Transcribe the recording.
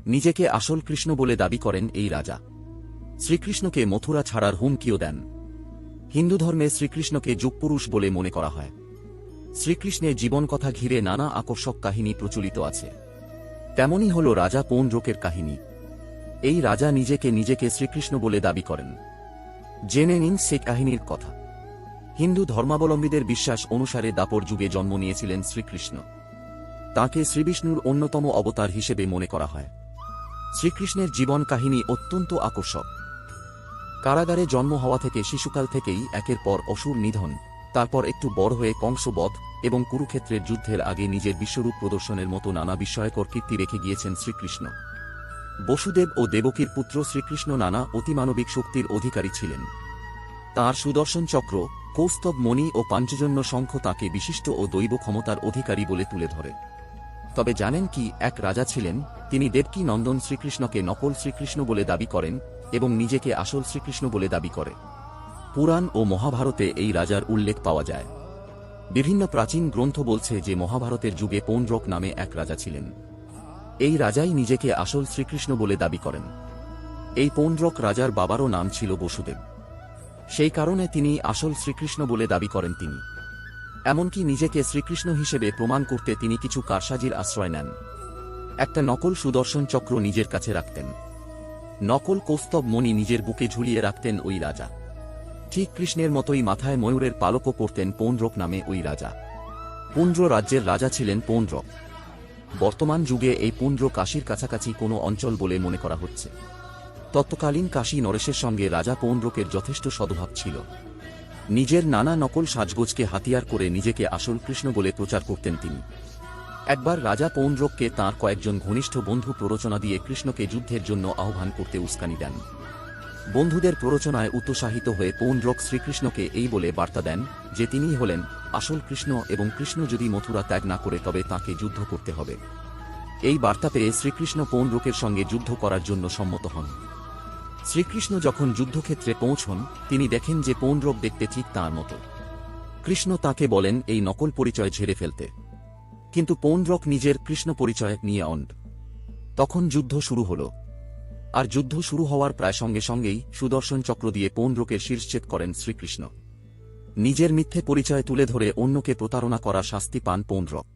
নিজেকে আসল কৃষ্ণ বলে দাবি করেন এই রাজা। শ্রীকৃষ্ণকে মথুরা ছাড়ার হুমকিও দেন। হিন্দু ধর্মে শ্রীকৃষ্ণকে যুগপুরুষ বলে মনে করা হয়। শ্রীকৃষ্ণের জীবনকথা ঘিরে নানা আকর্ষক কাহিনী প্রচলিত আছে। তেমনই হল রাজা পৌণ্ড্রকের কাহিনী। এই রাজা নিজেকে শ্রীকৃষ্ণ বলে দাবি করেন। জেনে নিন সে কাহিনীর কথা। হিন্দু ধর্মাবলম্বীদের বিশ্বাস অনুসারে দাপর যুগে জন্ম নিয়েছিলেন শ্রীকৃষ্ণ। তাঁকে শ্রীবিষ্ণুর অন্যতম অবতার হিসেবে মনে করা হয়। শ্রীকৃষ্ণের জীবন কাহিনী অত্যন্ত আকর্ষক। কারাগারে জন্ম হওয়া থেকে শিশুকাল থেকেই একের পর অসুর নিধন, তারপর একটু বড় হয়ে কংসবধ এবং কুরুক্ষেত্রের যুদ্ধের আগে নিজের বিশ্বরূপ প্রদর্শনের মতো নানা বিস্ময়কর কীর্তি রেখে গিয়েছেন শ্রীকৃষ্ণ। বসুদেব ও দেবকীর পুত্র শ্রীকৃষ্ণ নানা অতিমানবিক শক্তির অধিকারী ছিলেন। তাঁর সুদর্শন চক্র, কৌস্তব মণি ও পাঞ্চজন্য শঙ্খ তাঁকে বিশিষ্ট ও দৈব ক্ষমতার অধিকারী বলে তুলে ধরে। তবে জানেন কি, এক রাজা ছিলেন, তিনি দেবকী নন্দন শ্রীকৃষ্ণকে নকল শ্রীকৃষ্ণ বলে দাবি করেন এবং নিজেকে আসল শ্রীকৃষ্ণ বলে দাবি করে। পুরাণ ও মহাভারতে এই রাজার উল্লেখ পাওয়া যায়। বিভিন্ন প্রাচীন গ্রন্থ বলছে যে মহাভারতের যুগে পৌণ্ড্রক নামে এক রাজা ছিলেন। এই রাজাই নিজেকে আসল শ্রীকৃষ্ণ বলে দাবি করেন। এই পৌণ্ড্রক রাজার বাবারও নাম ছিল বসুদেব। সেই কারণে তিনি আসল শ্রীকৃষ্ণ বলে দাবি করেন। তিনি এমনকি নিজেকে শ্রীকৃষ্ণ হিসেবে প্রমাণ করতে তিনি কিছু কারসাজির আশ্রয় নেন। একটা নকল সুদর্শন চক্র নিজের কাছে রাখতেন। নকল কৌস্তব মণি নিজের বুকে ঝুলিয়ে রাখতেন ওই রাজা। ঠিক কৃষ্ণের মতোই মাথায় ময়ূরের পালকও পরতেন পৌণ্ড্রক নামে ওই রাজা। পুণ্ড্র রাজ্যের রাজা ছিলেন পৌণ্ড্রক। বর্তমান যুগে এই পুণ্ড্র কাশীর কাছাকাছি কোনো অঞ্চল বলে মনে করা হচ্ছে। তৎকালীন কাশী নরেশের সঙ্গে রাজা পৌণ্ড্রকের যথেষ্ট সদ্ভাব ছিল। নিজের নানা নকল সাজগোজকে হাতিয়ার করে নিজেকে আসল কৃষ্ণ বলে প্রচার করতেন তিনি। একবার রাজা পৌণ্ড্রককে তাঁর কয়েকজন ঘনিষ্ঠ বন্ধু প্ররোচনা দিয়ে কৃষ্ণকে যুদ্ধের জন্য আহ্বান করতে উস্কানি দেন। বন্ধুদের প্ররোচনায় উৎসাহিত হয়ে পৌণ্ড্রক শ্রীকৃষ্ণকে এই বলে বার্তা দেন যে তিনিই হলেন আসল কৃষ্ণ এবং কৃষ্ণ যদি মথুরা ত্যাগ না করে তবে তাঁকে যুদ্ধ করতে হবে। এই বার্তা পেয়ে শ্রীকৃষ্ণ পৌণ্ড্রকের সঙ্গে যুদ্ধ করার জন্য সম্মত হন। শ্রীকৃষ্ণ যখন যুদ্ধক্ষেত্রে পৌঁছন, তিনি দেখেন যে পৌণ্ড্রক দেখতে ঠিক তাঁর মতো। কৃষ্ণ তাঁকে বলেন এই নকল পরিচয় ঝেড়ে ফেলতে, কিন্তু পৌণ্ড্রক নিজের কৃষ্ণ পরিচয় নিয়ে অণ্ড। তখন যুদ্ধ শুরু হল। আর যুদ্ধ শুরু হওয়ার প্রায় সঙ্গে সঙ্গেই সুদর্শন চক্র দিয়ে পৌণ্ড্রকের শিরশ্ছেদ করেন শ্রীকৃষ্ণ। নিজের মিথ্যে পরিচয় তুলে ধরে অন্যকে প্রতারণা করা শাস্তি পান পৌণ্ড্রক।